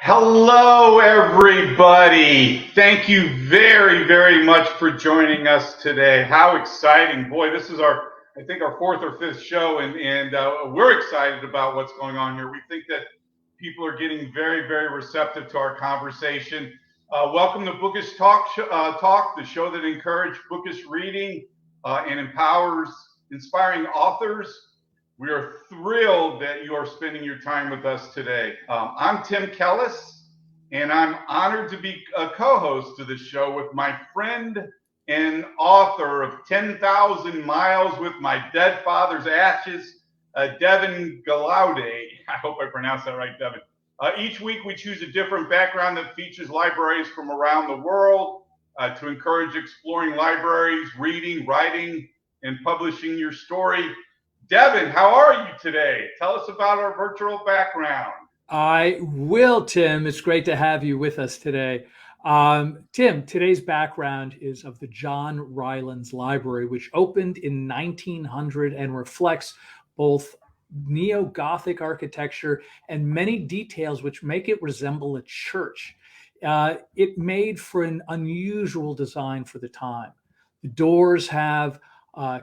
Hello, everybody. Thank you very, very much for joining us today. How exciting. Boy, this is I think, our fourth or fifth show, and we're excited about what's going on here. We think that people are getting very, very receptive to our conversation. Welcome to Bookish Talk, the show that encourages bookish reading and empowers inspiring authors. We are thrilled that you are spending your time with us today. I'm Tim Kellis, and I'm honored to be a co-host to this show with my friend and author of 10,000 Miles with My Dead Father's Ashes, Devin Galaudet. I hope I pronounced that right, Devin. Each week we choose a different background that features libraries from around the world to encourage exploring libraries, reading, writing, and publishing your story. Devin, how are you today? Tell us about our virtual background. I will, Tim. It's great to have you with us today. Tim, today's background is of the John Rylands Library, which opened in 1900 and reflects both neo-Gothic architecture and many details which make it resemble a church. It made for an unusual design for the time. The doors have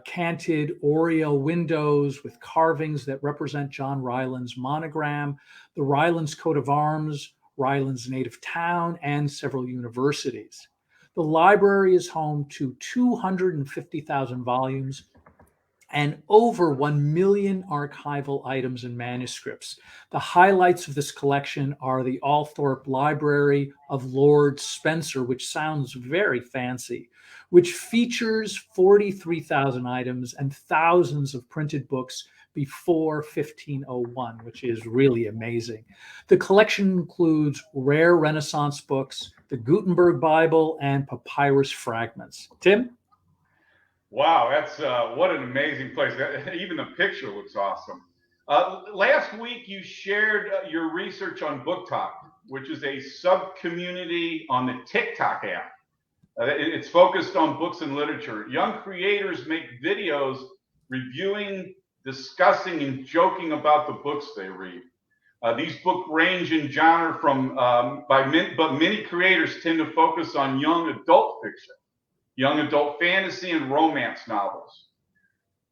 canted oriel windows with carvings that represent John Rylands' monogram, the Rylands coat of arms, Rylands' native town, and several universities. The library is home to 250,000 volumes and over 1 million archival items and manuscripts. The highlights of this collection are the Althorp Library of Lord Spencer, which sounds very fancy, which features 43,000 items and thousands of printed books before 1501, which is really amazing. The collection includes rare Renaissance books, the Gutenberg Bible, and papyrus fragments. Tim? Wow, that's what an amazing place. Even the picture looks awesome. Last week, you shared your research on Book Talk, which is a sub-community on the TikTok app. It's focused on books and literature. Young creators make videos reviewing, discussing, and joking about the books they read. These books range in genre but many creators tend to focus on young adult fiction, young adult fantasy, and romance novels.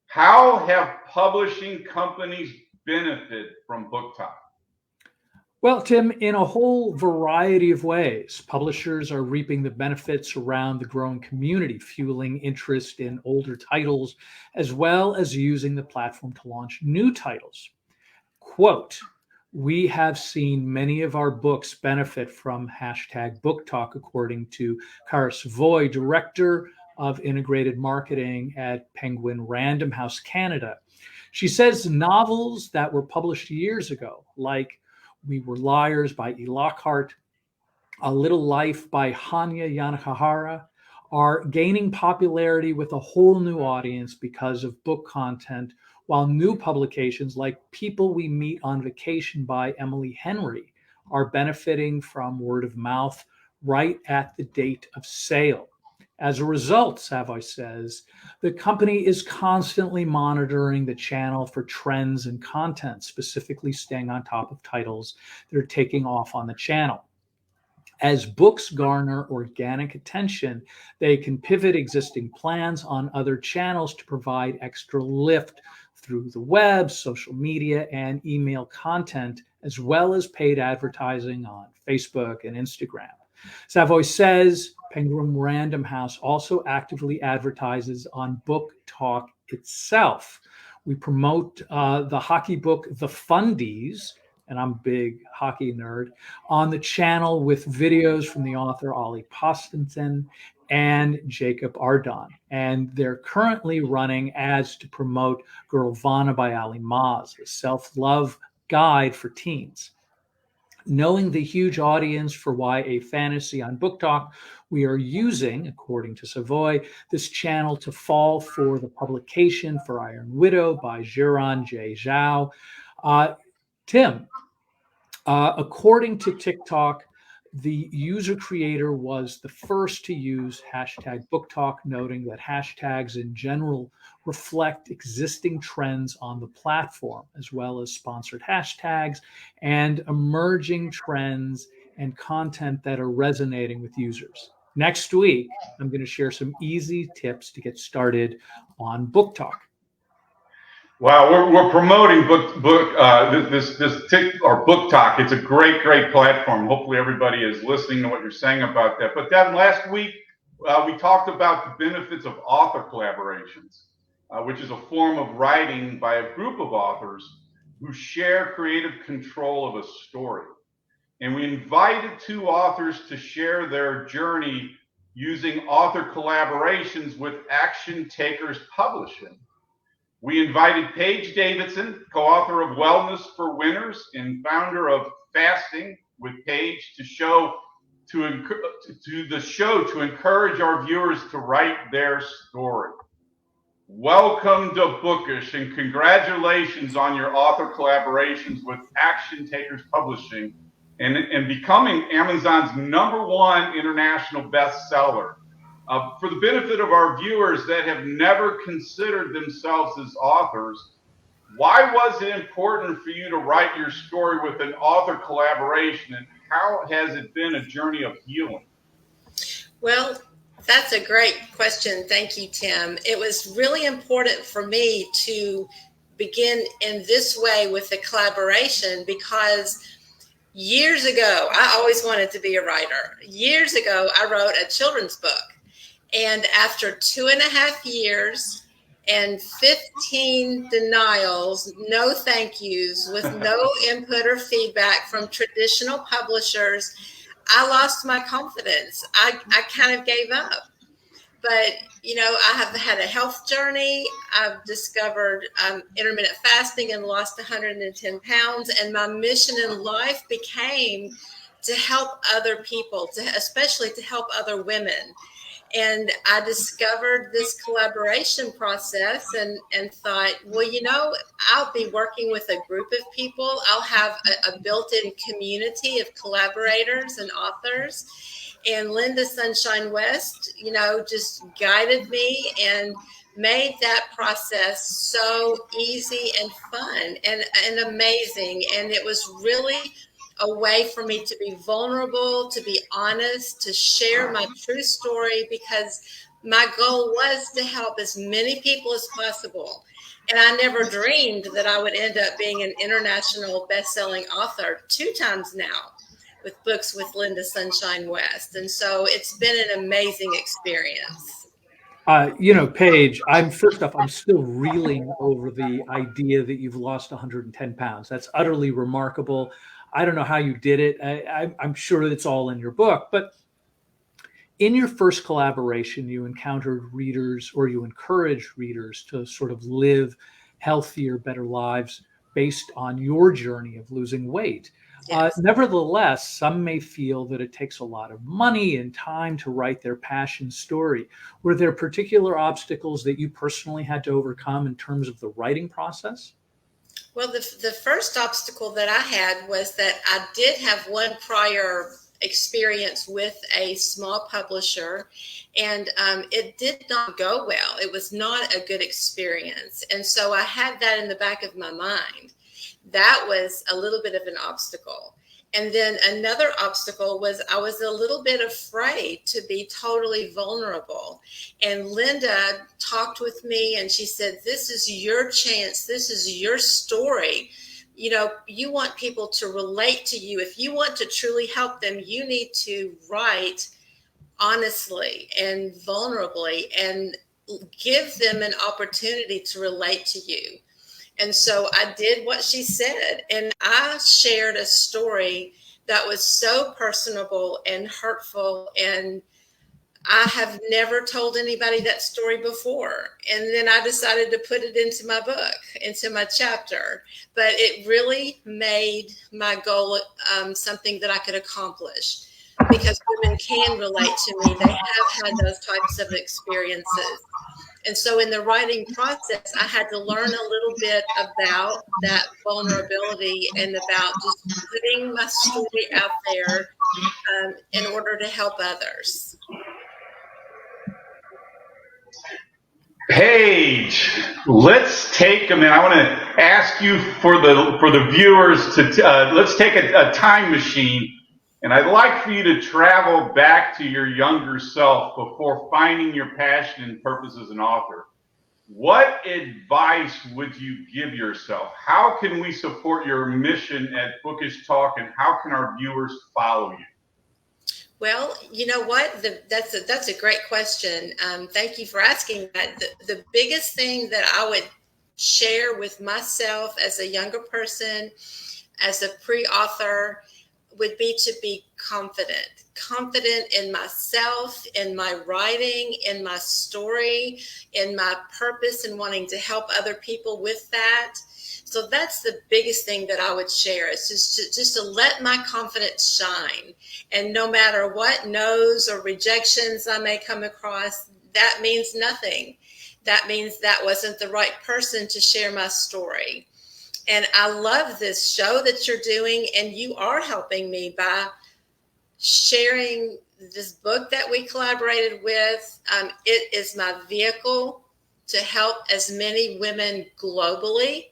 How have publishing companies benefited from Book Talk? Well, Tim, in a whole variety of ways, publishers are reaping the benefits around the growing community, fueling interest in older titles, as well as using the platform to launch new titles. Quote, we have seen many of our books benefit from hashtag book talk, according to Cara Savoy, director of integrated marketing at Penguin Random House Canada. She says novels that were published years ago, like We Were Liars by E. Lockhart, A Little Life by Hanya Yanagihara, are gaining popularity with a whole new audience because of book content, while new publications like People We Meet on Vacation by Emily Henry are benefiting from word of mouth right at the date of sale. As a result, Savoy says, the company is constantly monitoring the channel for trends and content, specifically staying on top of titles that are taking off on the channel. As books garner organic attention, they can pivot existing plans on other channels to provide extra lift through the web, social media, and email content, as well as paid advertising on Facebook and Instagram. Savoy says Penguin Random House also actively advertises on Book Talk itself. We promote the hockey book, The Fundies, and I'm a big hockey nerd, on the channel with videos from the author Ollie Postonton and Jacob Ardon. And they're currently running ads to promote Girlvana by Ali Maz, a self-love guide for teens. Knowing the huge audience for YA fantasy on Book Talk, we are using, according to Savoy, this channel to fall for the publication for Iron Widow by Jiran J. Zhao. Tim, according to TikTok, the user creator was the first to use hashtag book talk, noting that hashtags in general reflect existing trends on the platform, as well as sponsored hashtags and emerging trends and content that are resonating with users. Next week, I'm going to share some easy tips to get started on Book Talk. Wow, we're promoting our Book Talk. It's a great platform. Hopefully everybody is listening to what you're saying about that. But Devin, last week we talked about the benefits of author collaborations, which is a form of writing by a group of authors who share creative control of a story. And we invited two authors to share their journey using author collaborations with Action Takers Publishing. We invited Paige Davidson, co-author of Wellness for Winners and founder of Fasting with Paige, to the show to encourage our viewers to write their story. Welcome to Bookish, and congratulations on your author collaborations with Action Takers Publishing and becoming Amazon's #1 international bestseller. For the benefit of our viewers that have never considered themselves as authors, why was it important for you to write your story with an author collaboration, and how has it been a journey of healing? Well, that's a great question. Thank you, Tim. It was really important for me to begin in this way with the collaboration because years ago, I always wanted to be a writer. Years ago, I wrote a children's book. And after 2.5 years and 15 denials, no thank yous, with no input or feedback from traditional publishers, I lost my confidence. I kind of gave up. But, I have had a health journey. I've discovered intermittent fasting and lost 110 pounds. And my mission in life became to help other people, especially to help other women. And I discovered this collaboration process and thought, well, I'll be working with a group of people. I'll have a built-in community of collaborators and authors. And Linda Sunshine West, just guided me and made that process so easy and fun and amazing. And it was really a way for me to be vulnerable, to be honest, to share my true story, because my goal was to help as many people as possible. And I never dreamed that I would end up being an international best-selling author 2 times now with books with Linda Sunshine West. And so it's been an amazing experience. Paige, I'm still reeling over the idea that you've lost 110 pounds. That's utterly remarkable. I don't know how you did it. I'm sure it's all in your book, but in your first collaboration, you encountered readers, or you encouraged readers to sort of live healthier, better lives based on your journey of losing weight. Yes. Nevertheless, some may feel that it takes a lot of money and time to write their passion story. Were there particular obstacles that you personally had to overcome in terms of the writing process? Well, the first obstacle that I had was that I did have one prior experience with a small publisher, and it did not go well. It was not a good experience. And so I had that in the back of my mind. That was a little bit of an obstacle. And then another obstacle was I was a little bit afraid to be totally vulnerable. And Linda talked with me and she said, this is your chance. This is your story. You want people to relate to you. If you want to truly help them, you need to write honestly and vulnerably and give them an opportunity to relate to you. And so I did what she said, and I shared a story that was so personable and hurtful, and I have never told anybody that story before. And then I decided to put it into my book, into my chapter. But it really made my goal something that I could accomplish, because women can relate to me. They have had those types of experiences. And so in the writing process, I had to learn a little bit about that vulnerability and about just putting my story out there in order to help others. Paige, let's take a minute. I want to ask you for the viewers to let's take a time machine And I'd like for you to travel back to your younger self before finding your passion and purpose as an author. What advice would you give yourself? How can we support your mission at Bookish Talk, and how can our viewers follow you? Well, you know what? That's a great question. Thank you for asking that. The biggest thing that I would share with myself as a younger person, as a pre-author, would be to be confident in myself, in my writing, in my story, in my purpose, and wanting to help other people with that. So that's the biggest thing that I would share. It's just to let my confidence shine. And no matter what no's or rejections I may come across, that means nothing. That means that wasn't the right person to share my story. And I love this show that you're doing, and you are helping me by sharing this book that we collaborated with. It is my vehicle to help as many women globally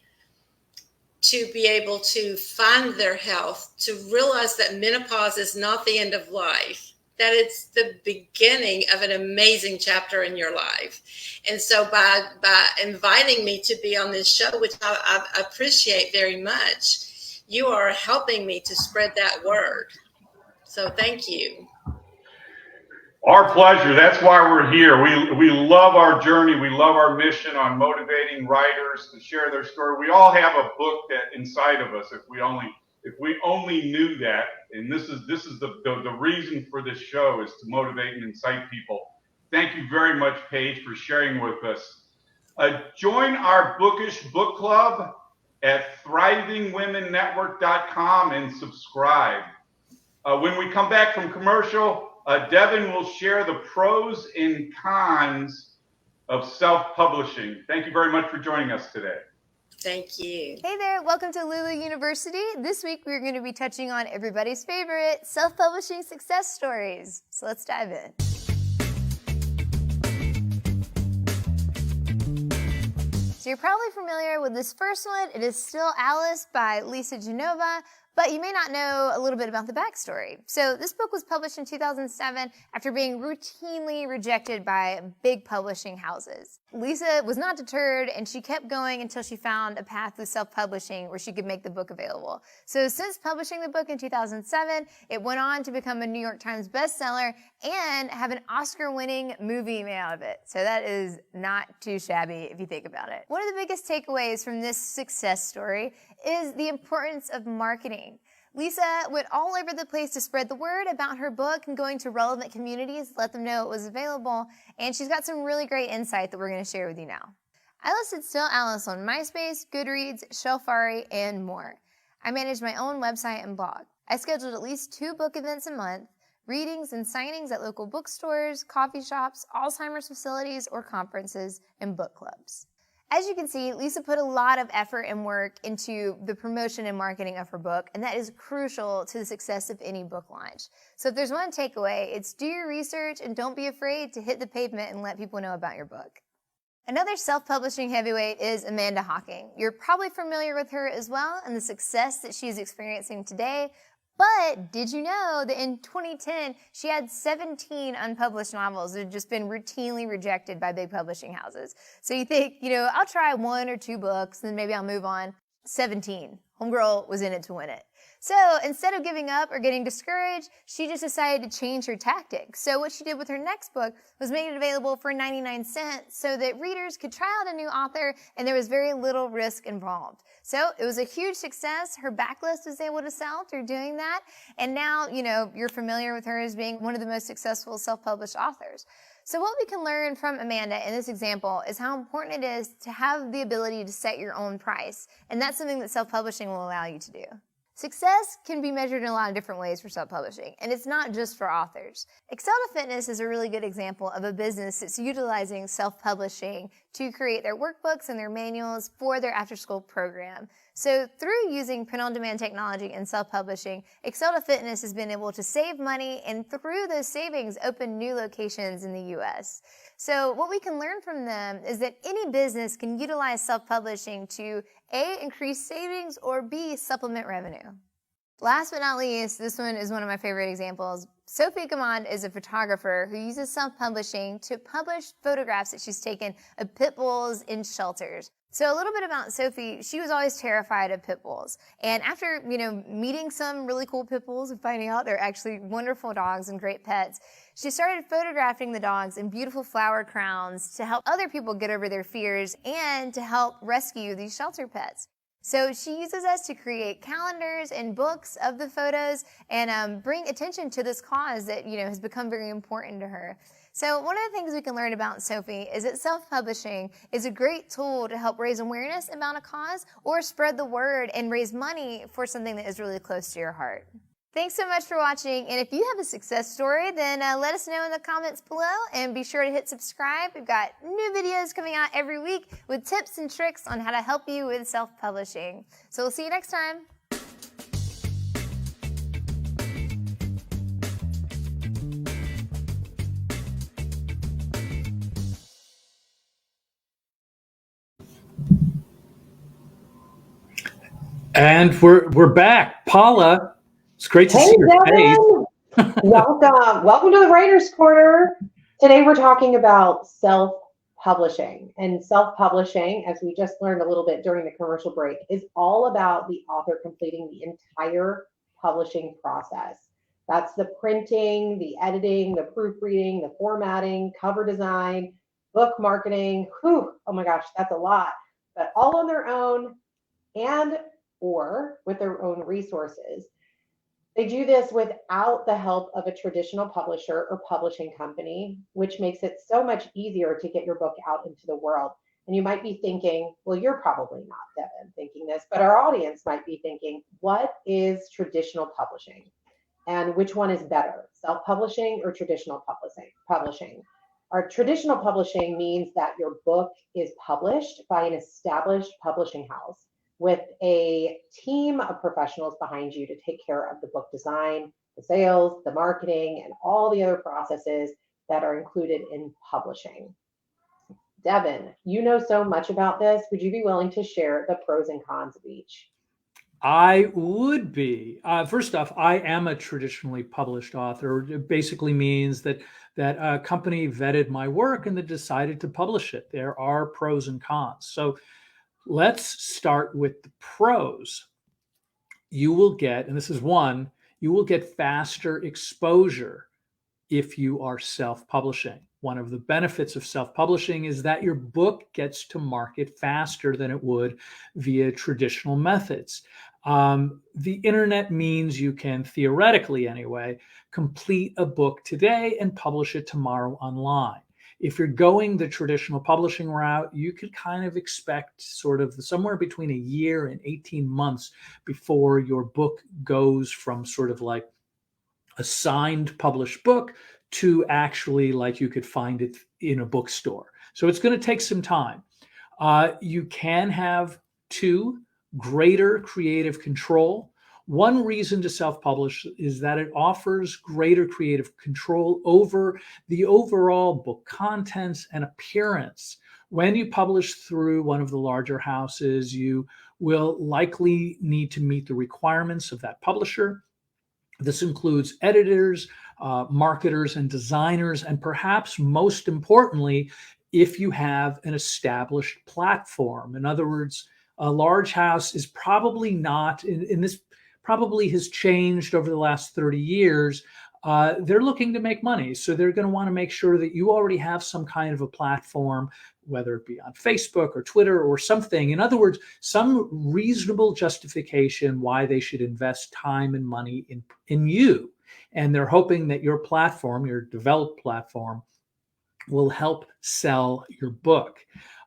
to be able to find their health, to realize that menopause is not the end of life, that it's the beginning of an amazing chapter in your life. And so by inviting me to be on this show, which I appreciate very much, you are helping me to spread that word. So thank you. Our pleasure. That's why we're here. We love our journey. We love our mission on motivating writers to share their story. We all have a book that inside of us. If we only knew that. And this is the reason for this show, is to motivate and incite people. Thank you very much, Paige, for sharing with us. Join our Bookish book club at thrivingwomennetwork.com and subscribe. When we come back from commercial, Devin will share the pros and cons of self-publishing. Thank you very much for joining us today. Thank you. Hey there, welcome to Lulu University. This week we're going to be touching on everybody's favorite self-publishing success stories. So let's dive in. So you're probably familiar with this first one. It is Still Alice by Lisa Genova. But you may not know a little bit about the backstory. So this book was published in 2007 after being routinely rejected by big publishing houses. Lisa was not deterred, and she kept going until she found a path with self-publishing where she could make the book available. So since publishing the book in 2007, it went on to become a New York Times bestseller and have an Oscar-winning movie made out of it. So that is not too shabby if you think about it. One of the biggest takeaways from this success story is the importance of marketing. Lisa went all over the place to spread the word about her book and going to relevant communities, let them know it was available, and she's got some really great insight that we're going to share with you now. I listed Still Alice on MySpace, Goodreads, Shelfari, and more. I manage my own website and blog. I scheduled at least 2 book events a month, readings and signings at local bookstores, coffee shops, Alzheimer's facilities, or conferences and book clubs. As you can see, Lisa put a lot of effort and work into the promotion and marketing of her book, and that is crucial to the success of any book launch. So if there's one takeaway, it's do your research and don't be afraid to hit the pavement and let people know about your book. Another self-publishing heavyweight is Amanda Hocking. You're probably familiar with her as well and the success that she's experiencing today. But did you know that in 2010, she had 17 unpublished novels that had just been routinely rejected by big publishing houses? So you think, I'll try 1 or 2 books, then maybe I'll move on. 17. Homegirl was in it to win it. So instead of giving up or getting discouraged, she just decided to change her tactics. So what she did with her next book was make it available for 99 cents so that readers could try out a new author and there was very little risk involved. So it was a huge success. Her backlist was able to sell through doing that. And now, you're familiar with her as being one of the most successful self-published authors. So what we can learn from Amanda in this example is how important it is to have the ability to set your own price. And that's something that self-publishing will allow you to do. Success can be measured in a lot of different ways for self-publishing, and it's not just for authors. Excelta Fitness is a really good example of a business that's utilizing self-publishing to create their workbooks and their manuals for their after-school program. So through using print-on-demand technology and self-publishing, Excelta Fitness has been able to save money and through those savings open new locations in the U.S. So what we can learn from them is that any business can utilize self-publishing to A, increase savings, or B, supplement revenue. Last but not least, this one is one of my favorite examples. Sophie Gamond is a photographer who uses self-publishing to publish photographs that she's taken of pit bulls in shelters. So a little bit about Sophie, she was always terrified of pit bulls. And after, meeting some really cool pit bulls and finding out they're actually wonderful dogs and great pets, she started photographing the dogs in beautiful flower crowns to help other people get over their fears and to help rescue these shelter pets. So she uses us to create calendars and books of the photos and bring attention to this cause that, has become very important to her. So one of the things we can learn about Sophie is that self-publishing is a great tool to help raise awareness about a cause or spread the word and raise money for something that is really close to your heart. Thanks so much for watching, and if you have a success story, then let us know in the comments below, and be sure to hit subscribe. We've got new videos coming out every week with tips and tricks on how to help you with self-publishing. So we'll see you next time. And we're back. Paula, it's great to see your face. Welcome to the Writer's Corner. Today we're talking about self-publishing. And self-publishing, as we just learned a little bit during the commercial break, is all about the author completing the entire publishing process. That's the printing, the editing, the proofreading, the formatting, cover design, book marketing. Oh my gosh, that's a lot. But all on their own and or with their own resources. They do this without the help of a traditional publisher or publishing company, which makes it so much easier to get your book out into the world. And you might be thinking, well, you're probably not, Devin, thinking this, but our audience might be thinking, what is traditional publishing? And which one is better, self-publishing or traditional publishing? Our traditional publishing means that your book is published by an established publishing house with a team of professionals behind you to take care of the book design, the sales, the marketing, and all the other processes that are included in publishing. Devin, you know so much about this. Would you be willing to share the pros and cons of each? I would be. First off, I am a traditionally published author. It basically means that a company vetted my work and they decided to publish it. There are pros and cons. So let's start with the pros. You will get, and this is one, you will get faster exposure if you are self-publishing. One of the benefits of self-publishing is that your book gets to market faster than it would via traditional methods. The internet means you can, theoretically anyway, complete a book today and publish it tomorrow online. If you're going the traditional publishing route, you could kind of expect sort of somewhere between a year and 18 months before your book goes from sort of like a signed published book to actually like you could find it in a bookstore. So it's going to take some time. You can have greater creative control. One reason to self-publish is that it offers greater creative control over the overall book contents and appearance. When you publish through one of the larger houses, you will likely need to meet the requirements of that publisher. This includes editors, marketers, and designers, and perhaps most importantly, if you have an established platform. In other words, a large house is probably not, in this probably has changed over the last 30 years. They're looking to make money. So they're going to want to make sure that you already have some kind of a platform, whether it be on Facebook or Twitter or something. In other words, some reasonable justification why they should invest time and money in you. And they're hoping that your platform, your developed platform, will help sell your book.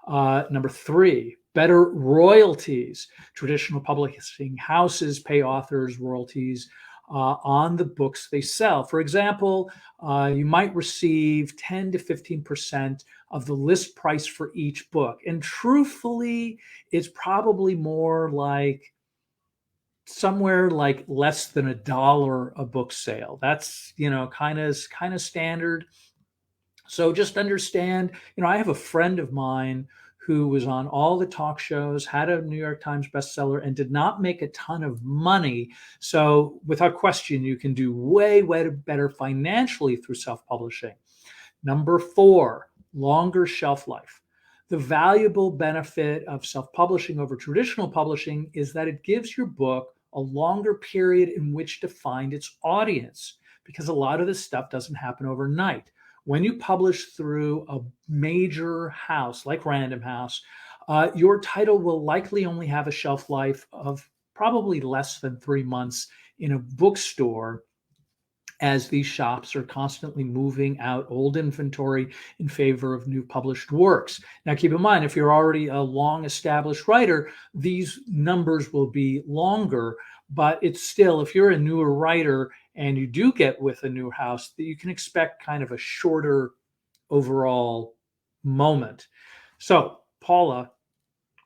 Number 3, better royalties. Traditional publishing houses pay authors royalties on the books they sell. For example, you might receive 10 to 15% of the list price for each book. And truthfully, it's probably more like somewhere like less than $1 a book sale. That's, kind of standard. So just understand, I have a friend of mine who was on all the talk shows, had a New York Times bestseller, and did not make a ton of money. So without question, you can do way, way better financially through self-publishing. Number 4, longer shelf life. The valuable benefit of self-publishing over traditional publishing is that it gives your book a longer period in which to find its audience, because a lot of this stuff doesn't happen overnight. When you publish through a major house like Random House, your title will likely only have a shelf life of probably less than 3 months in a bookstore, as these shops are constantly moving out old inventory in favor of new published works. Now, keep in mind, if you're already a long established writer, these numbers will be longer, but it's still, if you're a newer writer and you do get with a new house, that you can expect kind of a shorter overall moment. So, Paula,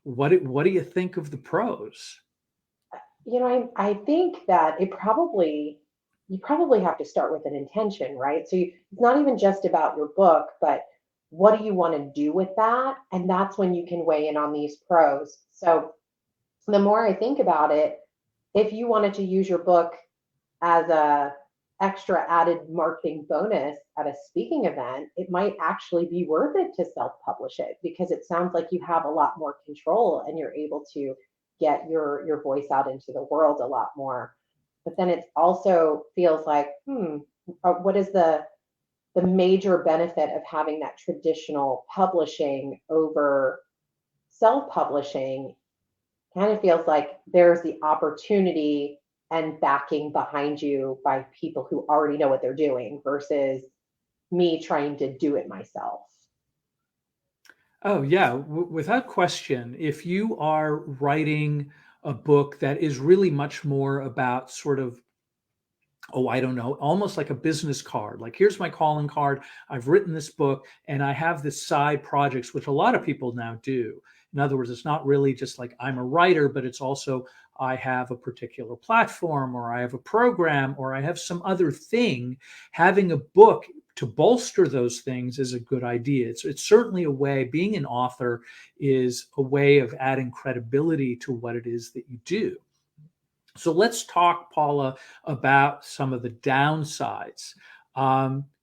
what do you think of the pros? I think that you probably have to start with an intention, right? So it's not even just about your book, but what do you want to do with that? And that's when you can weigh in on these pros. So the more I think about it, if you wanted to use your book as a extra added marketing bonus at a speaking event, it might actually be worth it to self-publish it, because it sounds like you have a lot more control and you're able to get your voice out into the world a lot more. But then it also feels like, what is the major benefit of having that traditional publishing over self-publishing? Kind of feels like there's the opportunity and backing behind you by people who already know what they're doing versus me trying to do it myself. Oh, yeah, without question. If you are writing a book that is really much more about sort of, I don't know, almost like a business card. Like, here's my calling card. I've written this book and I have this side projects, which a lot of people now do. In other words, it's not really just like I'm a writer, but it's also I have a particular platform, or I have a program, or I have some other thing. Having a book to bolster those things is a good idea. It's certainly a way, being an author is a way of adding credibility to what it is that you do. So let's talk, Paula, about some of the downsides.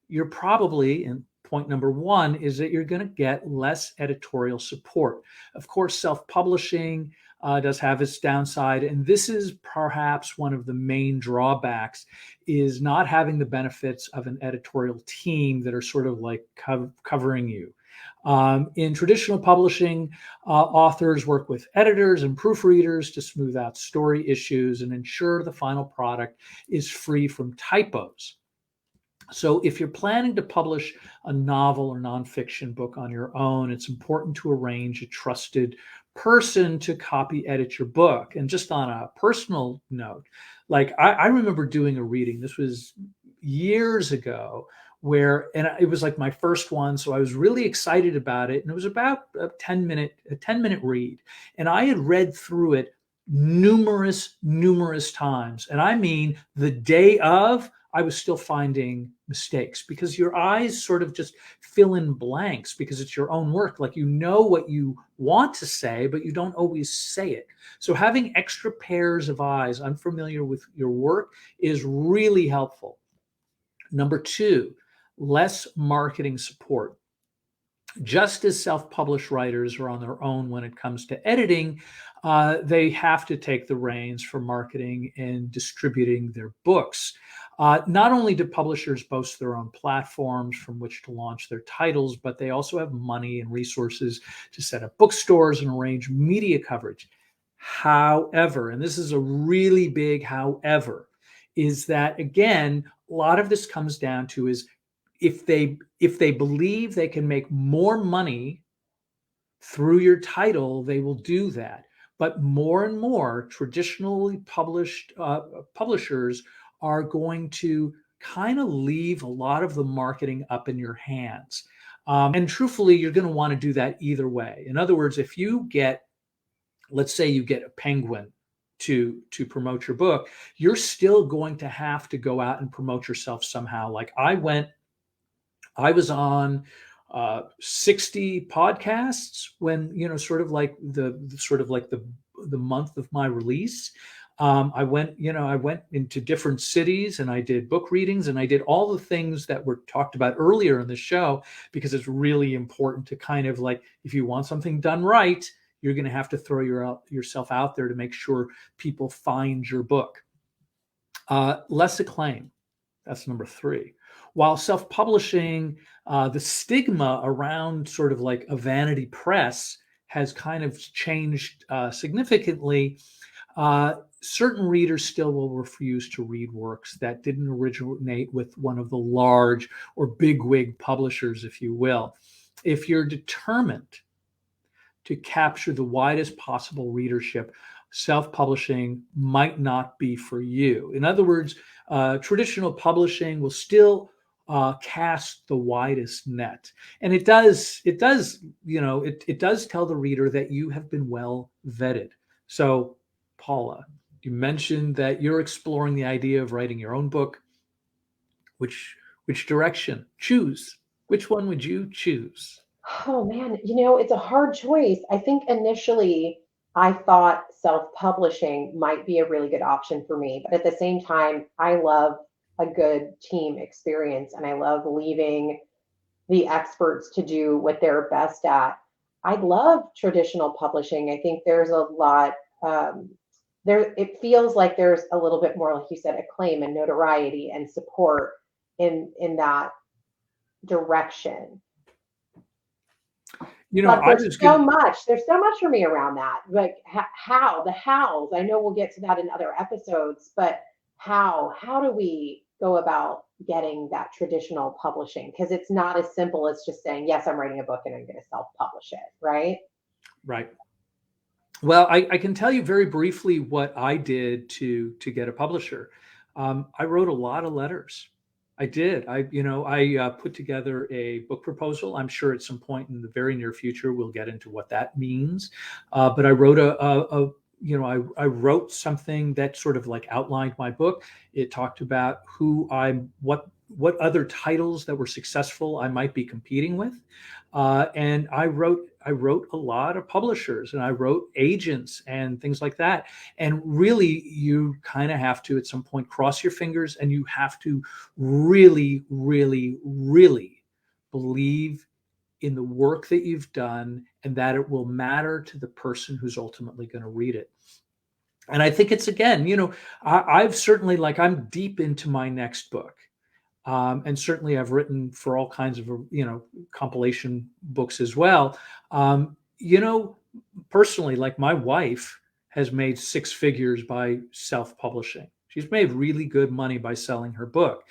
You're probably, and point number 1 is that you're going to get less editorial support. Of course, self-publishing does have its downside, and this is perhaps one of the main drawbacks, is not having the benefits of an editorial team that are sort of like covering you. In traditional publishing, authors work with editors and proofreaders to smooth out story issues and ensure the final product is free from typos. So if you're planning to publish a novel or nonfiction book on your own, it's important to arrange a trusted person to copy edit your book. And just on a personal note, like I remember doing a reading, this was years ago, and it was like my first one. So I was really excited about it. And it was about a 10-minute read. And I had read through it numerous times. And I mean, the day of, I was still finding mistakes, because your eyes sort of just fill in blanks because it's your own work. Like, you know what you want to say, but you don't always say it. So having extra pairs of eyes unfamiliar with your work is really helpful. Number 2, less marketing support. Just as self-published writers are on their own when it comes to editing, they have to take the reins for marketing and distributing their books. Not only do publishers boast their own platforms from which to launch their titles, but they also have money and resources to set up bookstores and arrange media coverage. However, and this is a really big however, is that, again, a lot of this comes down to is if they believe they can make more money through your title, they will do that. But more and more traditionally published publishers are going to kind of leave a lot of the marketing up in your hands. And truthfully, you're going to want to do that either way. In other words, if you get, let's say you get a Penguin to promote your book, you're still going to have to go out and promote yourself somehow. Like I was on 60 podcasts when, sort of like the month of my release. I went into different cities and I did book readings and I did all the things that were talked about earlier in the show, because it's really important to kind of like, if you want something done right, you're going to have to throw yourself out there to make sure people find your book. Less acclaim. That's number 3. While self-publishing, the stigma around sort of like a vanity press has kind of changed significantly. Certain readers still will refuse to read works that didn't originate with one of the large or bigwig publishers, if you will. If you're determined to capture the widest possible readership, self-publishing might not be for you. In other words, traditional publishing will still cast the widest net, and it does tell the reader that you have been well vetted. So, Paula, you mentioned that you're exploring the idea of writing your own book. Which direction? Choose. Which one would you choose? Oh man, it's a hard choice. I think initially I thought self-publishing might be a really good option for me, but at the same time, I love a good team experience and I love leaving the experts to do what they're best at. I love traditional publishing. I think there's a lot it feels like there's a little bit more, like you said, acclaim and notoriety and support in that direction. But there's so much for me around that. Like the hows. I know we'll get to that in other episodes, but how do we go about getting that traditional publishing? Because it's not as simple as just saying, yes, I'm writing a book and I'm going to self-publish it, right? Right. Well, I can tell you very briefly what I did to get a publisher. I wrote a lot of letters. I did. I put together a book proposal. I'm sure at some point in the very near future we'll get into what that means. But I wrote I wrote something that sort of like outlined my book. It talked about what other titles that were successful I might be competing with, and I wrote a lot of publishers and I wrote agents and things like that. And really, you kind of have to at some point cross your fingers, and you have to really, really, really believe in the work that you've done and that it will matter to the person who's ultimately going to read it. And I think it's, again, I've certainly, I'm deep into my next book. And certainly I've written for all kinds of, compilation books as well. Personally, like my wife has made 6 figures by self-publishing. She's made really good money by selling her book.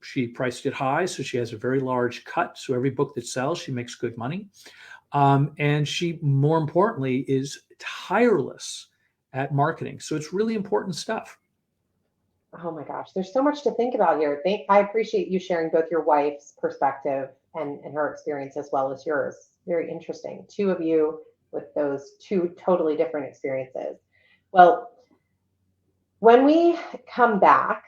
She priced it high, so she has a very large cut. So every book that sells, she makes good money. And she, more importantly, is tireless at marketing. So it's really important stuff. Oh my gosh, there's so much to think about here. I appreciate you sharing both your wife's perspective and her experience as well as yours. Very interesting. 2 of you with those 2 totally different experiences. Well, when we come back,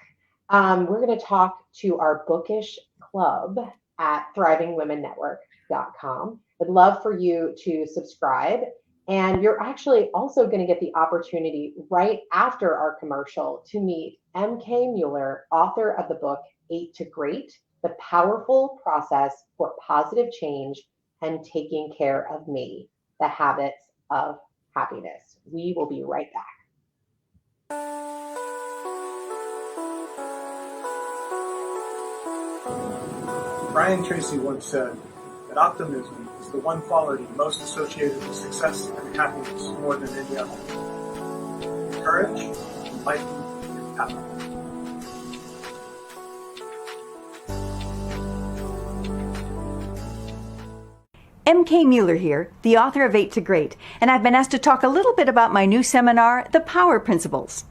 we're going to talk to our Bookish club at thrivingwomennetwork.com. I'd love for you to subscribe. And you're actually also going to get the opportunity right after our commercial to meet M.K. Mueller, author of the book 8 to Great, The Powerful Process for Positive Change and Taking Care of Me, The Habits of Happiness. We will be right back. Brian Tracy once said that optimism is the one quality most associated with success and happiness more than any other. Courage, enlightenment, and power. M.K. Mueller here, the author of 8 to Great, and I've been asked to talk a little bit about my new seminar, The Power Principles.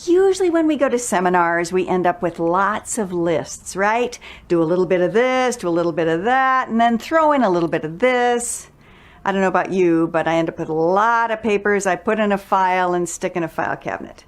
Usually when we go to seminars, we end up with lots of lists, right? Do a little bit of this, do a little bit of that, and then throw in a little bit of this. I don't know about you, but I end up with a lot of papers I put in a file and stick in a file cabinet.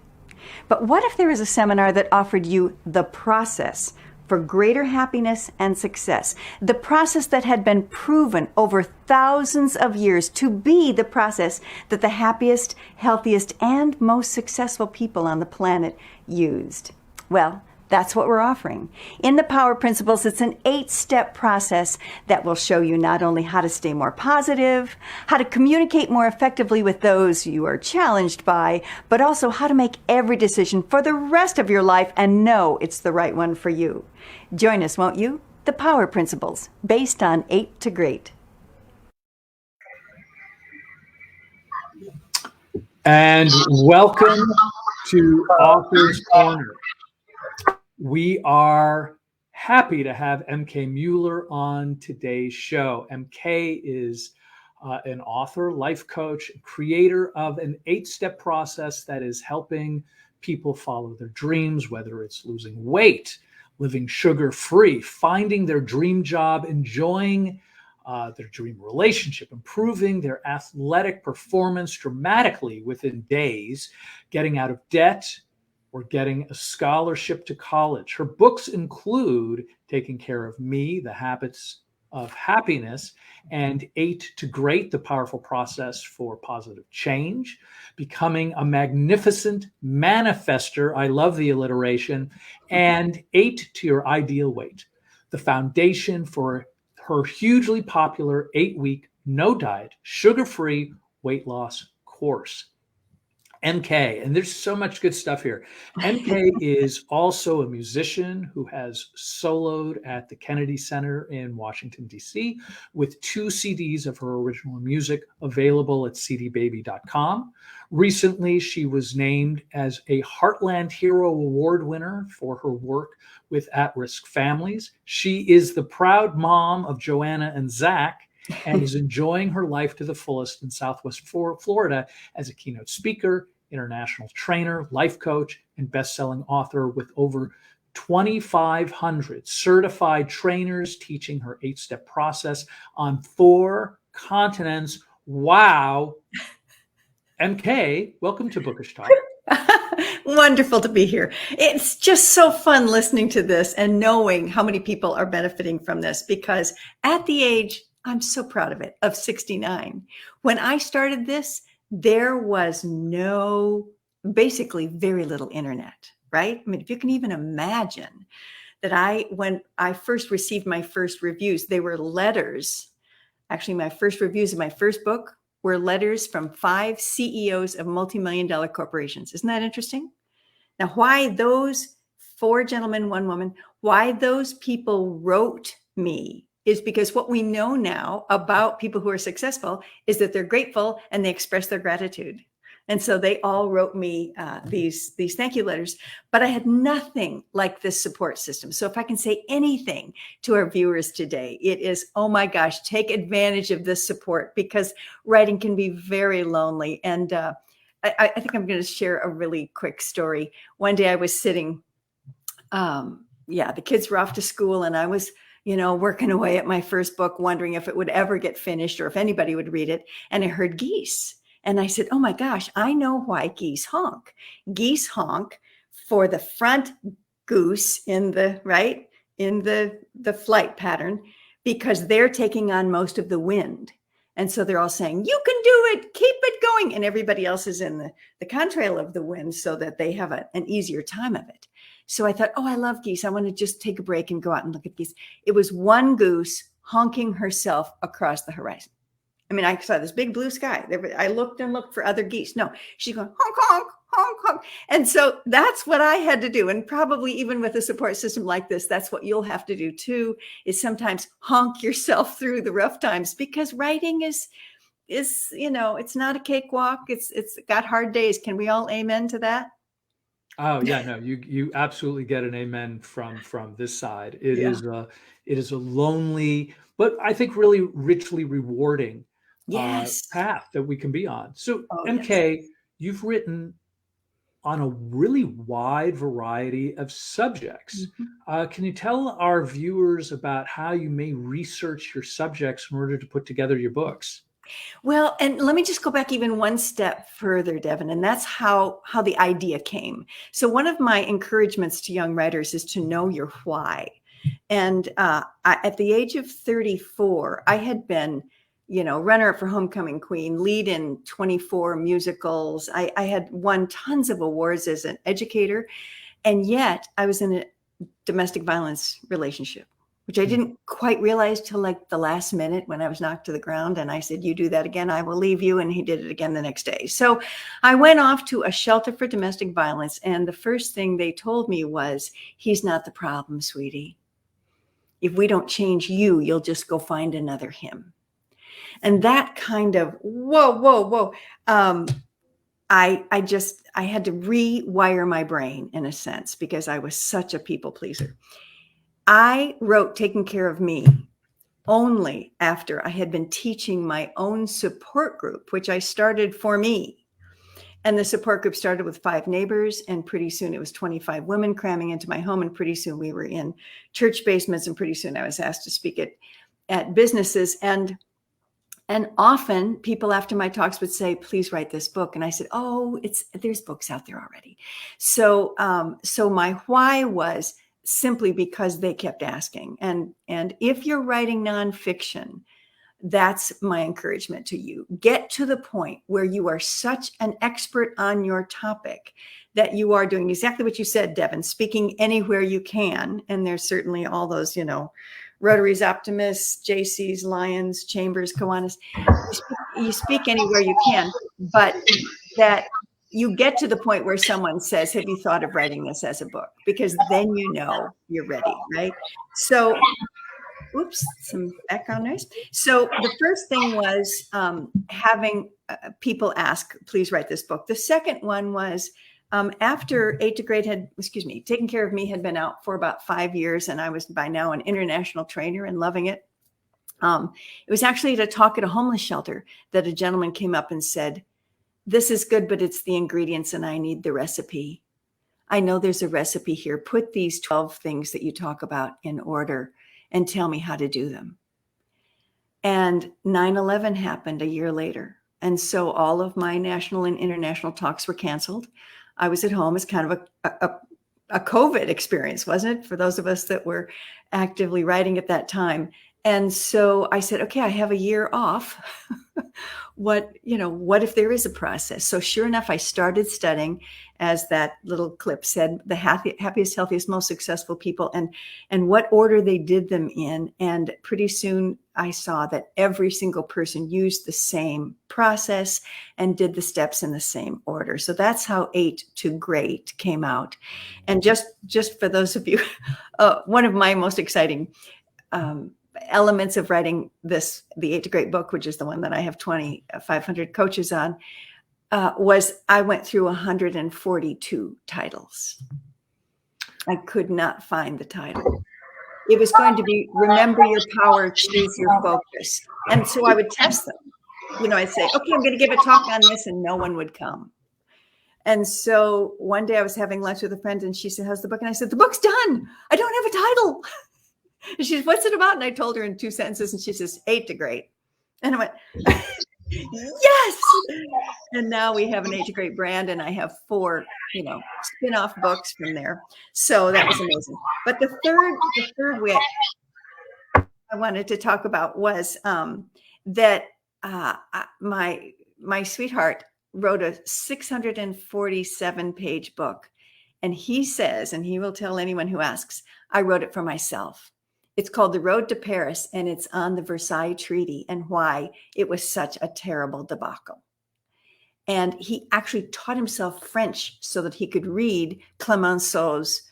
But what if there was a seminar that offered you the process for greater happiness and success. The process that had been proven over thousands of years to be the process that the happiest, healthiest, and most successful people on the planet used. Well, that's what we're offering. In the Power Principles, it's an 8-step process that will show you not only how to stay more positive, how to communicate more effectively with those you are challenged by, but also how to make every decision for the rest of your life and know it's the right one for you. Join us, won't you? The Power Principles, based on 8 to Great. And welcome to Author's Corner. We are happy to have MK Mueller on today's show. MK is an author, life coach, creator of an 8-step process that is helping people follow their dreams, whether it's losing weight, living sugar-free, finding their dream job, enjoying their dream relationship, improving their athletic performance dramatically within days, getting out of debt, or getting a scholarship to college. Her books include Taking Care of Me, The Habits of Happiness, and 8 to Great, The Powerful Process for Positive Change, Becoming a Magnificent Manifester, I love the alliteration, and 8 to Your Ideal Weight, the foundation for her hugely popular 8-week, no diet, sugar-free weight loss course. MK, and there's so much good stuff here. MK is also a musician who has soloed at the Kennedy Center in Washington, D.C., with 2 CDs of her original music available at cdbaby.com. Recently, she was named as a Heartland Hero Award winner for her work with at-risk families. She is the proud mom of Joanna and Zach, and is enjoying her life to the fullest in Southwest Florida as a keynote speaker, international trainer, life coach, and best-selling author with over 2,500 certified trainers teaching her 8-step process on 4 continents. Wow. MK, welcome to Bookish Talk. Wonderful to be here. It's just so fun listening to this and knowing how many people are benefiting from this, because at the age, I'm so proud of it, of 69. When I started this, there was basically very little internet, right? I mean, if you can even imagine that when I first received my first reviews, they were letters. Actually, my first reviews of my first book were letters from 5 CEOs of multi-million-dollar corporations. Isn't that interesting? Now, why those 4 gentlemen, 1 woman, why those people wrote me is because what we know now about people who are successful is that they're grateful and they express their gratitude. And so they all wrote me these thank you letters, but I had nothing like this support system. So if I can say anything to our viewers today, it is, oh my gosh, take advantage of this support, because writing can be very lonely. And I think I'm going to share a really quick story. One day I was sitting, the kids were off to school, and I was working away at my first book, wondering if it would ever get finished or if anybody would read it. And I heard geese. And I said, oh my gosh, I know why geese honk. Geese honk for the front goose in the flight pattern, because they're taking on most of the wind. And so they're all saying, you can do it, keep it going. And everybody else is in the contrail of the wind so that they have an easier time of it. So I thought, oh, I love geese. I want to just take a break and go out and look at geese. It was one goose honking herself across the horizon. I mean, I saw this big blue sky. I looked and looked for other geese. No, she's going honk, honk, honk, honk. And so that's what I had to do. And probably even with a support system like this, that's what you'll have to do too, is sometimes honk yourself through the rough times, because writing is it's not a cakewalk. It's got hard days. Can we all amen to that? Oh yeah, no, you absolutely get an amen from this side. It is a lonely, but I think really richly rewarding path that we can be on. So MK, you've written on a really wide variety of subjects. Mm-hmm. Can you tell our viewers about how you may research your subjects in order to put together your books? Well, and let me just go back even one step further, Devin, and that's how the idea came. So one of my encouragements to young writers is to know your why. And at the age of 34, I had been, runner-up for Homecoming Queen, lead in 24 musicals. I had won tons of awards as an educator. And yet I was in a domestic violence relationship, which I didn't quite realize till like the last minute when I was knocked to the ground. And I said, you do that again, I will leave you. And he did it again the next day. So I went off to a shelter for domestic violence. And the first thing they told me was, he's not the problem, sweetie. If we don't change you, you'll just go find another him. And that kind of, whoa. I had to rewire my brain in a sense because I was such a people pleaser. I wrote Taking Care of Me only after I had been teaching my own support group, which I started for me. And the support group started with 5 neighbors, and pretty soon it was 25 women cramming into my home. And pretty soon we were in church basements, and pretty soon I was asked to speak at businesses. And often people after my talks would say, please write this book. And I said, there's books out there already. So my why was simply because they kept asking. And if you're writing nonfiction, that's my encouragement to you. Get to the point where you are such an expert on your topic that you are doing exactly what you said, Devin, speaking anywhere you can. And there's certainly all those, Rotaries, Optimists, JCs, Lions, Chambers, Kiwanis. You speak anywhere you can, but that you get to the point where someone says, have you thought of writing this as a book? Because then you're ready, right? So, oops, some background noise. So the first thing was having people ask, please write this book. The second one was after Taking Care of Me had been out for about 5 years, and I was by now an international trainer and loving it. It was actually at a talk at a homeless shelter that a gentleman came up and said, this is good, but it's the ingredients and I need the recipe. I know there's a recipe here. Put these 12 things that you talk about in order and tell me how to do them. And 9/11 happened a year later. And so all of my national and international talks were canceled. I was at home. It's kind of a COVID experience, wasn't it? For those of us that were actively writing at that time. And so I said, okay, I have a year off. What if there is a process? So sure enough, I started studying, as that little clip said, the happiest, healthiest, most successful people and what order they did them in. And pretty soon I saw that every single person used the same process and did the steps in the same order. So that's how 8 to Great came out. And just for those of you, one of my most exciting elements of writing the 8 to Great book, which is the one that I have 2,500 coaches on, was I went through 142 titles. I could not find the title. It was going to be Remember Your Power, Choose Your Focus. And so I would test them. I'd say, okay, I'm going to give a talk on this, and no one would come. And so one day I was having lunch with a friend, and she said, how's the book? And I said, the book's done. I don't have a title. And she said, what's it about? And I told her in 2 sentences, and she says, 8 to Great. And I went, yes. And now we have an 8 to Great brand, and I have 4, spin-off books from there. So that was amazing. But the third way I wanted to talk about was that my sweetheart wrote a 647-page book. And he says, and he will tell anyone who asks, I wrote it for myself. It's called The Road to Paris, and it's on the Versailles Treaty and why it was such a terrible debacle. And he actually taught himself French so that he could read Clemenceau's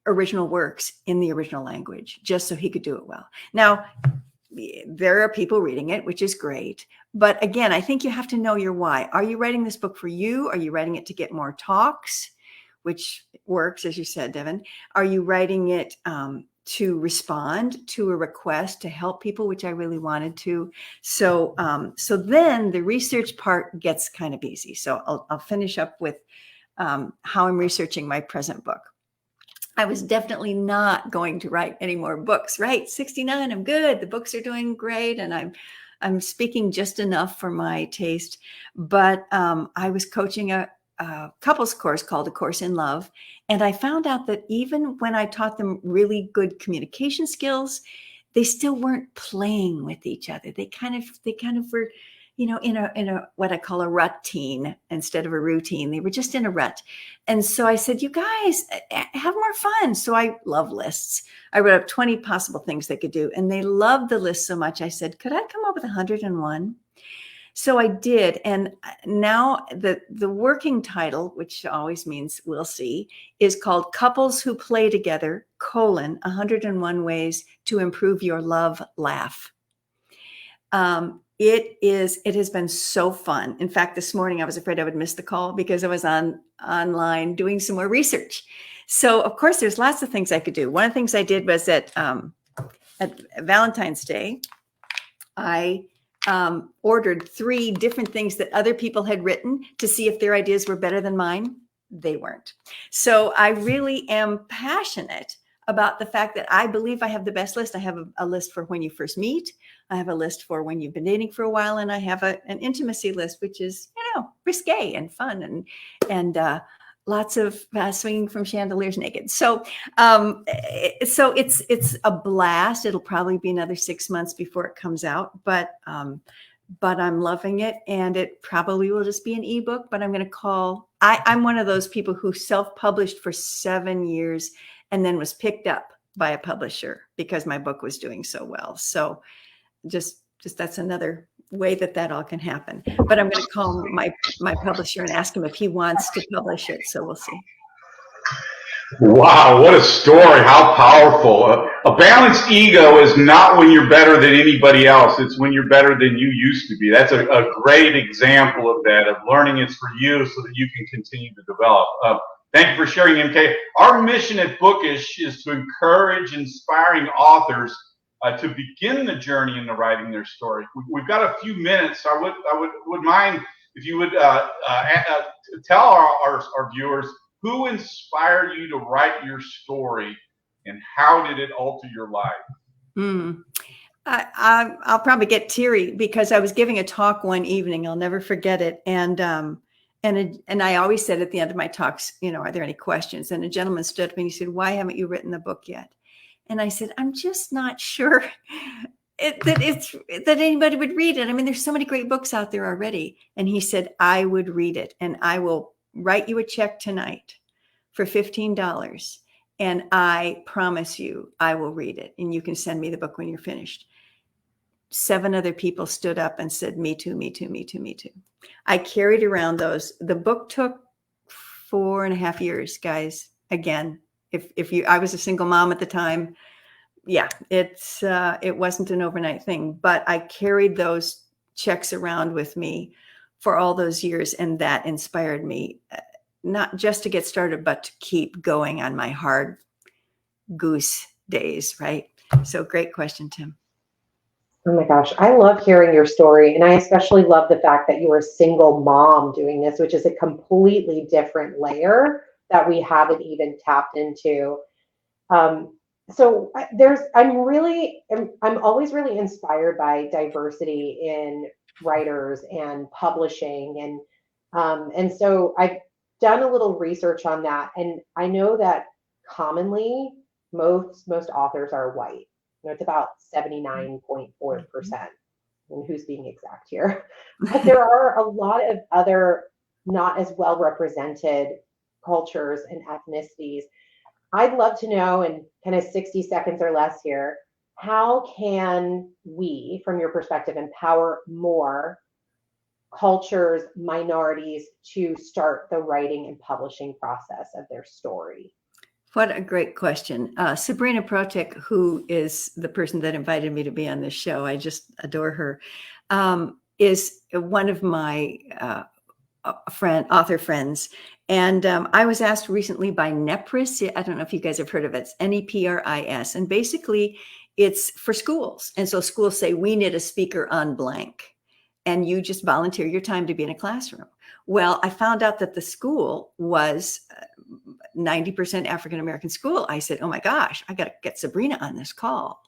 original works in the original language, just so he could do it well. Now, there are people reading it, which is great. But again, I think you have to know your why. Are you writing this book for you? Are you writing it to get more talks, which works, as you said, Devin? Are you writing it to respond to a request to help people, which I really wanted to? So then the research part gets kind of easy. So I'll finish up with how I'm researching my present book. I was definitely not going to write any more books, right? 69, I'm good. The books are doing great. And I'm speaking just enough for my taste. But I was coaching a couples course called A Course in Love. And I found out that even when I taught them really good communication skills, they still weren't playing with each other. They kind of were, in a what I call a routine instead of a routine. They were just in a rut. And so I said, you guys have more fun. So I love lists. I wrote up 20 possible things they could do. And they loved the list so much. I said, could I come up with 101? So I did. And now the working title, which always means we'll see, is called Couples Who Play Together, 101 Ways to Improve Your Love Laugh. It has been so fun. In fact, this morning I was afraid I would miss the call because I was online doing some more research. So of course there's lots of things I could do. One of the things I did was at Valentine's Day, I ordered 3 different things that other people had written to see if their ideas were better than mine. They weren't. So I really am passionate about the fact that I believe I have the best list. I have a list for when you first meet. I have a list for when you've been dating for a while. And I have an intimacy list, which is, risque and fun and lots of swinging from chandeliers naked. So it's a blast. It'll probably be another 6 months before it comes out, but I'm loving it, and it probably will just be an ebook. But I'm going to I'm one of those people who self-published for 7 years and then was picked up by a publisher because my book was doing so well. So just that's another way that all can happen. But I'm going to call my publisher and ask him if he wants to publish it. So we'll see. Wow, what a story. How powerful. A balanced ego is not when you're better than anybody else. It's when you're better than you used to be. That's a great example of that, of learning it's for you so that you can continue to develop. Thank you for sharing, MK. Our mission at Bookish is to encourage inspiring authors to begin the journey into writing their story. We've got a few minutes. I would mind if you would tell our viewers who inspired you to write your story and how did it alter your life? I'll probably get teary because I was giving a talk one evening. I'll never forget it. And I always said at the end of my talks, are there any questions? And a gentleman stood up and he said, why haven't you written the book yet? And I said, I'm just not sure that anybody would read it. I mean, there's so many great books out there already. And he said, I would read it, and I will write you a check tonight for $15. And I promise you, I will read it. And you can send me the book when you're finished. 7 other people stood up and said, me too, me too, me too, me too. I carried around those. The book took 4.5 years, guys. Again, I was a single mom at the time. Yeah, it wasn't an overnight thing, but I carried those checks around with me for all those years. And that inspired me, not just to get started, but to keep going on my hard goose days, right? So great question, Tim. Oh my gosh, I love hearing your story. And I especially love the fact that you were a single mom doing this, which is a completely different layer that we haven't even tapped into. So I'm always really inspired by diversity in writers and publishing. And so I've done a little research on that. And I know that commonly most authors are white. It's about 79.4%. And who's being exact here? But there are a lot of other not as well represented cultures and ethnicities. I'd love to know, in kind of 60 seconds or less here, how can we, from your perspective, empower more cultures, minorities to start the writing and publishing process of their story? What a great question. Sabrina Protek, who is the person that invited me to be on this show, I just adore her, is one of my author friends. And I was asked recently by NEPRIS. I don't know if you guys have heard of it. It's NEPRIS. And basically it's for schools. And so schools say, we need a speaker on blank. And you just volunteer your time to be in a classroom. Well, I found out that the school was 90% African-American school. I said, oh my gosh, I got to get Sabrina on this call.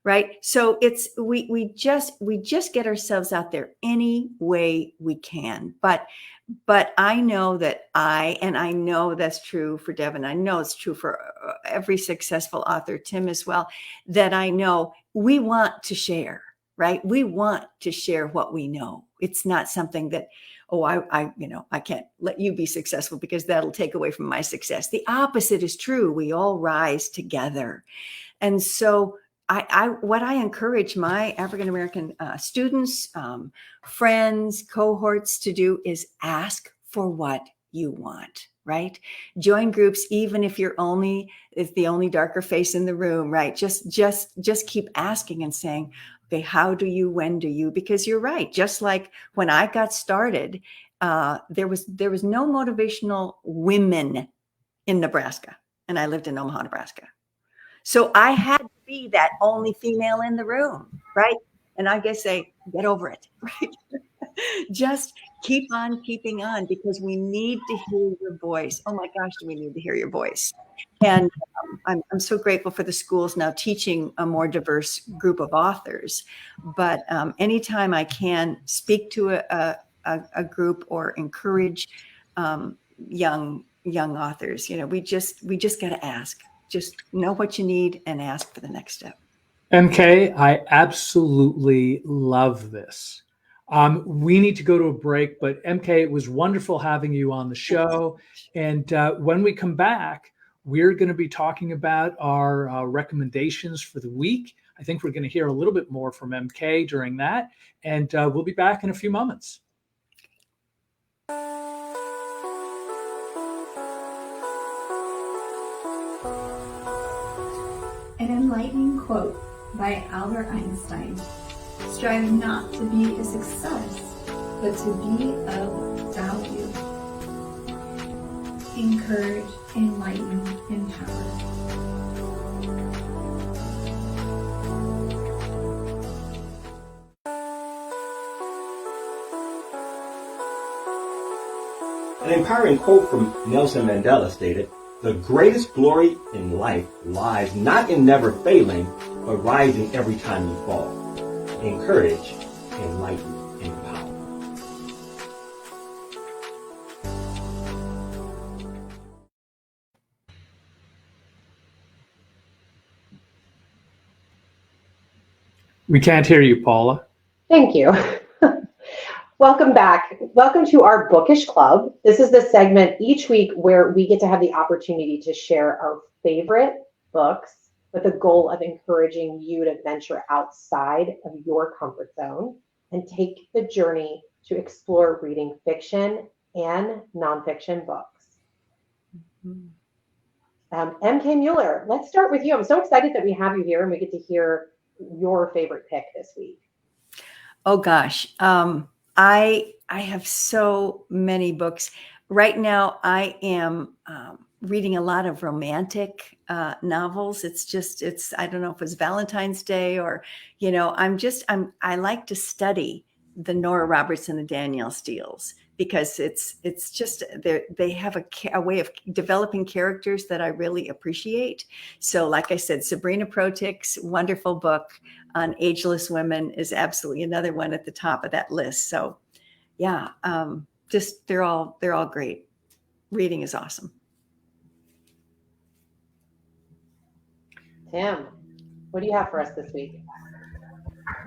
right? So it's we just get ourselves out there any way we can. But I know that and I know that's true for Devin. I know it's true for every successful author, Tim as well, that I know we want to share, right? We want to share what we know. It's not something that, oh, I can't let you be successful because that'll take away from my success. The opposite is true. We all rise together. And so what I encourage my African American students, friends, cohorts to do is ask for what you want, right? Join groups, even if you're the only darker face in the room, right? Just keep asking and saying, okay, how do you, when do you? Because you're right. Just like when I got started, there was no motivational women in Nebraska, and I lived in Omaha, Nebraska. So I had to be that only female in the room, right? And I guess get over it, right? Just keep on keeping on, because we need to hear your voice. Oh my gosh, do we need to hear your voice? And I'm so grateful for the schools now teaching a more diverse group of authors. But anytime I can speak to a group or encourage young authors, we just got to ask. Just know what you need and ask for the next step. MK, I absolutely love this. We need to go to a break, but MK, it was wonderful having you on the show. And when we come back, we're going to be talking about our recommendations for the week. I think we're going to hear a little bit more from MK during that. And we'll be back in a few moments. An enlightening quote by Albert Einstein: "Strive not to be a success, but to be of value." Encourage, enlighten, empower. An empowering quote from Nelson Mandela stated, "The greatest glory in life lies not in never failing, but rising every time you fall." Encourage, enlighten, empower. We can't hear you, Paula. Thank you. Welcome back. Welcome to our Bookish Club. This is the segment each week where we get to have the opportunity to share our favorite books with the goal of encouraging you to venture outside of your comfort zone and take the journey to explore reading fiction and nonfiction books. MK Mueller, let's start with you. I'm so excited that we have you here and we get to hear your favorite pick this week. Oh gosh. I have so many books. Right now, I am reading a lot of romantic novels. I don't know if it's Valentine's Day or, I like to study the Nora Roberts and the Danielle Steeles, because it's just they have a way of developing characters that I really appreciate. So like I said, Sabrina Protik's wonderful book on ageless women is absolutely another one at the top of that list. So yeah, they're all great. Reading is awesome. Tim, what do you have for us this week?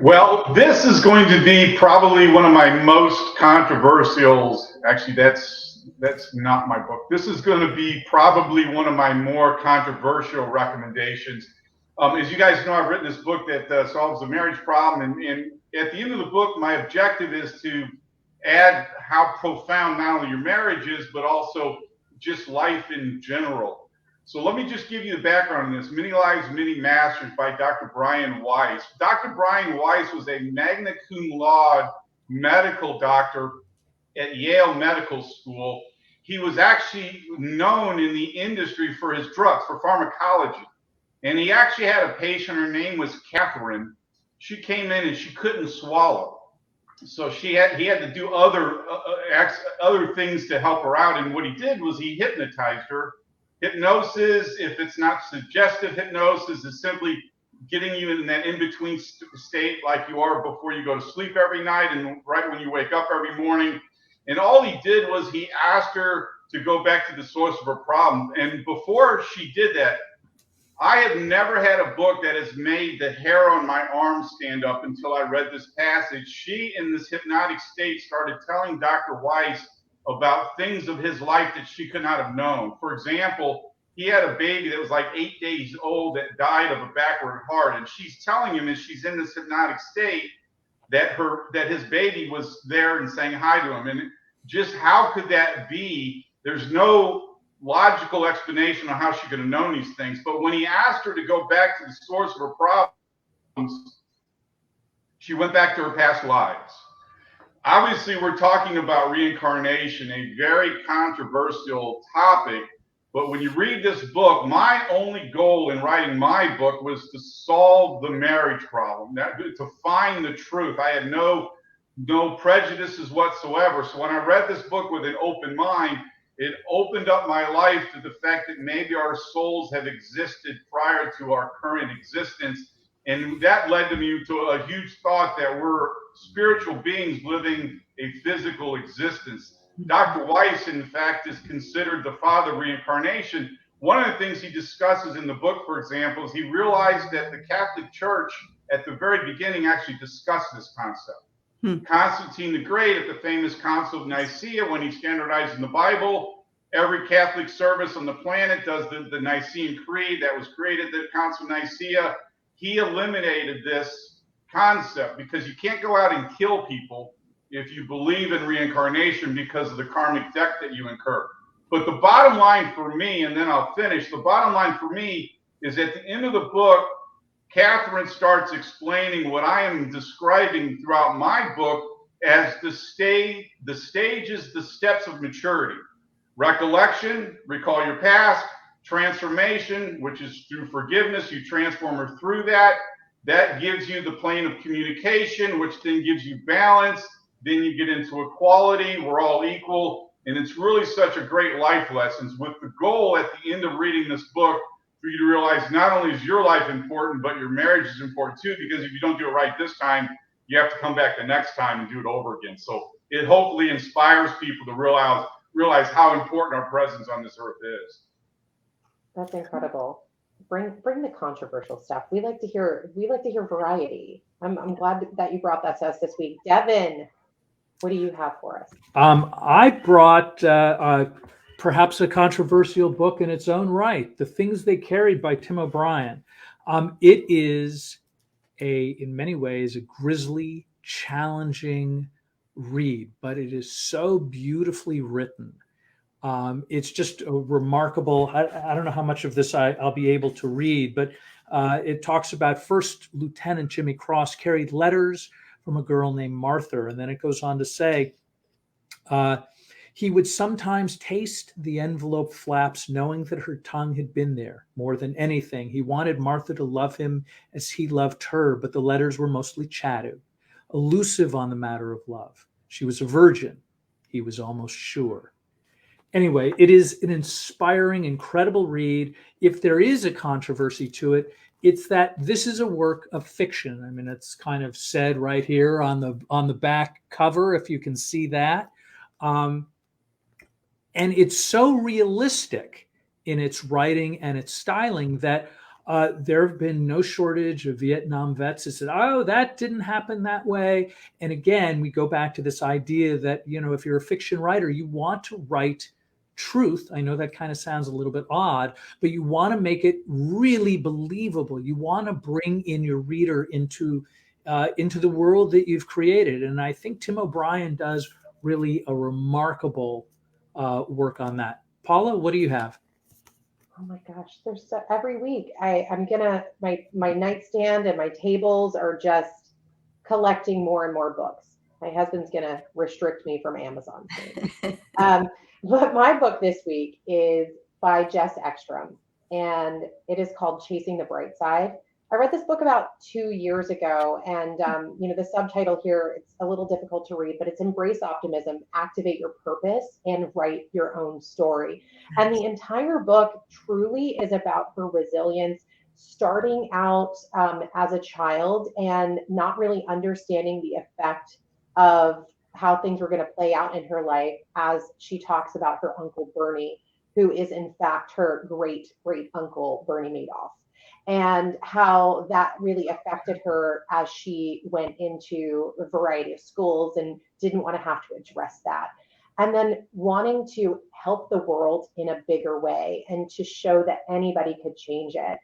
Well, this is going to be probably one of my most controversial. Actually, that's not my book. This is going to be probably one of my more controversial recommendations. As you guys know, I've written this book that solves the marriage problem, and at the end of the book, my objective is to add how profound not only your marriage is, but also just life in general. So let me just give you the background on this. Many Lives, Many Masters by Dr. Brian Weiss. Dr. Brian Weiss was a magna cum laude medical doctor at Yale Medical School. He was actually known in the industry for his drugs, for pharmacology. And he actually had a patient, her name was Catherine. She came in and she couldn't swallow. So he had to do other things to help her out. And what he did was he hypnotized her. Hypnosis, if it's not suggestive hypnosis, is simply getting you in that in-between state like you are before you go to sleep every night and right when you wake up every morning. And all he did was he asked her to go back to the source of her problem. And before she did that, I have never had a book that has made the hair on my arm stand up until I read this passage. She, in this hypnotic state, started telling Dr. Weiss about things of his life that she could not have known. For example, he had a baby that was like 8 days old that died of a backward heart. And she's telling him as she's in this hypnotic state that his baby was there and saying hi to him. And just how could that be? There's no logical explanation on how she could have known these things. But when he asked her to go back to the source of her problems, she went back to her past lives. Obviously, we're talking about reincarnation, a very controversial topic. But when you read this book, my only goal in writing my book was to solve the marriage problem, to find the truth. I had no prejudices whatsoever. So when I read this book with an open mind, it opened up my life to the fact that maybe our souls have existed prior to our current existence. And that led to me to a huge thought that we're spiritual beings living a physical existence. Dr. Weiss, in fact, is considered the father of reincarnation. One of the things he discusses in the book, for example, is he realized that the Catholic Church at the very beginning actually discussed this concept. Constantine the Great at the famous Council of Nicaea, when he standardized in the Bible, every Catholic service on the planet does the Nicene Creed that was created at the Council of Nicaea. He eliminated this concept because you can't go out and kill people if you believe in reincarnation because of the karmic debt that you incur. But the bottom line for me, and then I'll finish, the bottom line for me is at the end of the book, Catherine starts explaining what I am describing throughout my book as the stages, the steps of maturity. Recollection, recall your past. Transformation, which is through forgiveness, you transform her through that. That gives you the plane of communication, which then gives you balance. Then you get into equality. We're all equal. And it's really such a great life lessons with the goal at the end of reading this book for you to realize not only is your life important, but your marriage is important too, because if you don't do it right this time, you have to come back the next time and do it over again. So it hopefully inspires people to realize how important our presence on this earth is. That's incredible. Bring the controversial stuff. We like to hear variety. I'm glad that you brought that to us this week. Devin, what do you have for us? I brought perhaps a controversial book in its own right, The Things They Carried by Tim O'Brien. It is in many ways, a grisly, challenging read, but it is so beautifully written. It's just a remarkable, I don't know how much of this I'll be able to read, but it talks about First Lieutenant Jimmy Cross carried letters from a girl named Martha. And then it goes on to say, he would sometimes taste the envelope flaps, knowing that her tongue had been there. More than anything, he wanted Martha to love him as he loved her, but the letters were mostly chatted, elusive on the matter of love. She was a virgin, he was almost sure. Anyway, it is an inspiring, incredible read. If there is a controversy to it, it's that this is a work of fiction. I mean, it's kind of said right here on the back cover, if you can see that. And it's so realistic in its writing and its styling that there have been no shortage of Vietnam vets who said, oh, that didn't happen that way. And again, we go back to this idea that, you know, if you're a fiction writer, you want to write truth. I know that kind of sounds a little bit odd, but you want to make it really believable. You want to bring in your reader into the world that you've created. And I think Tim O'Brien does really a remarkable work on that. Paula, what do you have? Oh my gosh, there's every week I'm gonna my nightstand and my tables are just collecting more and more books. My husband's gonna restrict me from Amazon soon. But my book this week is by Jess Ekstrom, and it is called Chasing the Bright Side. I read this book about 2 years ago, and you know, the subtitle here, it's a little difficult to read, but it's Embrace Optimism, Activate Your Purpose, and Write Your Own Story. And the entire book truly is about her resilience starting out as a child and not really understanding the effect of how things were going to play out in her life, as she talks about her uncle Bernie, who is in fact her great great uncle Bernie Madoff, and how that really affected her as she went into a variety of schools and didn't want to have to address that. And then wanting to help the world in a bigger way and to show that anybody could change it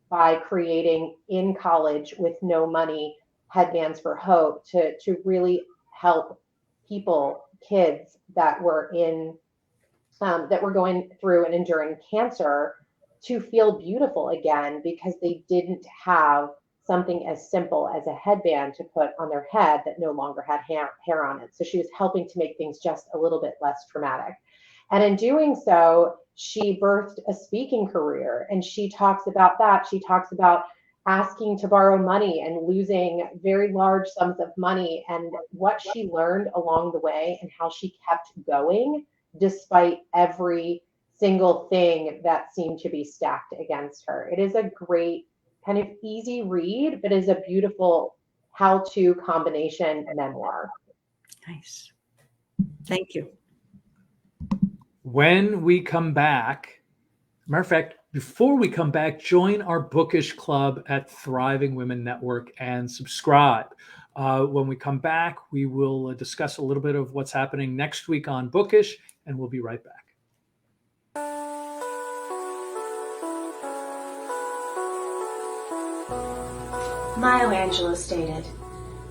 by creating in college with no money headbands for hope to really help people, kids that were that were going through and enduring cancer, to feel beautiful again because they didn't have something as simple as a headband to put on their head that no longer had hair on it. So she was helping to make things just a little bit less traumatic. And in doing so, she birthed a speaking career, and she talks about that. She talks about asking to borrow money and losing very large sums of money, and what she learned along the way and how she kept going despite every single thing that seemed to be stacked against her. It is a great kind of easy read, but is a beautiful how-to combination memoir. Nice. Thank you. When we come back, matter of fact, before we come back, join our Bookish Club at Thriving Women Network and subscribe. When we come back, we will discuss a little bit of what's happening next week on Bookish, and we'll be right back. Maya Angelou stated,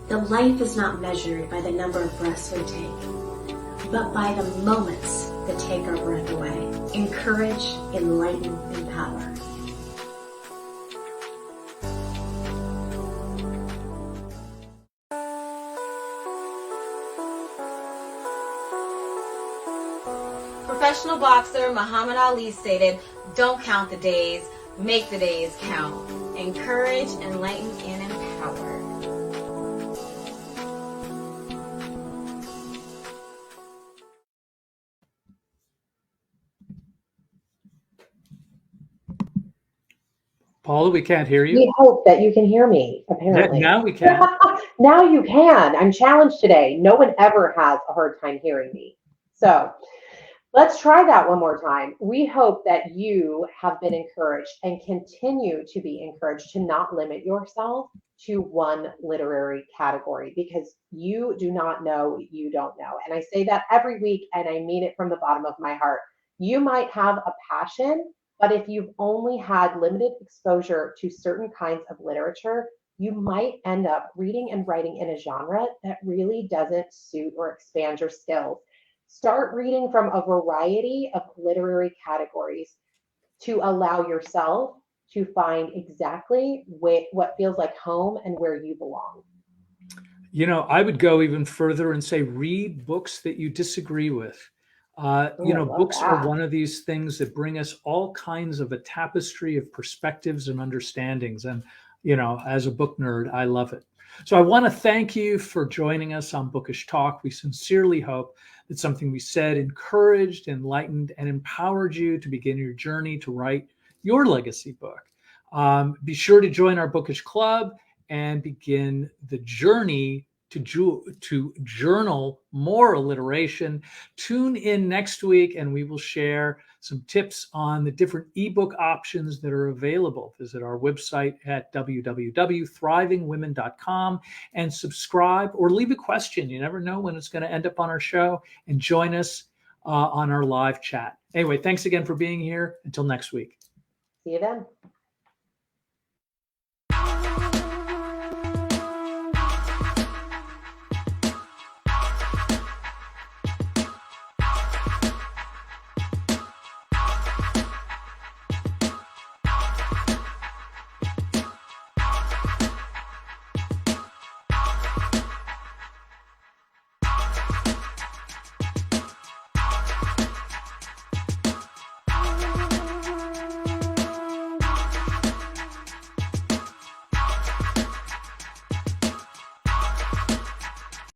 "The life is not measured by the number of breaths we take, but by the moments that take our breath away. Encourage, enlighten, empower." Professional boxer Muhammad Ali stated, "Don't count the days, make the days count." Encourage, enlighten, and empower. Paula, we can't hear you. We hope that you can hear me, apparently. Yeah, now we can. Now you can. I'm challenged today. No one ever has a hard time hearing me. So let's try that one more time. We hope that you have been encouraged and continue to be encouraged to not limit yourself to one literary category, because you do not know what you don't know. And I say that every week, and I mean it from the bottom of my heart. You might have a passion, but if you've only had limited exposure to certain kinds of literature, you might end up reading and writing in a genre that really doesn't suit or expand your skills. Start reading from a variety of literary categories to allow yourself to find exactly what feels like home and where you belong. You know, I would go even further and say read books that you disagree with. Books are one of these things that bring us all kinds of a tapestry of perspectives and understandings. And, as a book nerd, I love it. So I want to thank you for joining us on Bookish Talk. We sincerely hope that something we said encouraged, enlightened, and empowered you to begin your journey to write your legacy book. Be sure to join our Bookish Club and begin the journey to journal more alliteration. Tune in next week and we will share some tips on the different ebook options that are available. Visit our website at www.thrivingwomen.com and subscribe or leave a question. You never know when it's going to end up on our show, and join us on our live chat. Anyway, thanks again for being here. Until next week. See you then.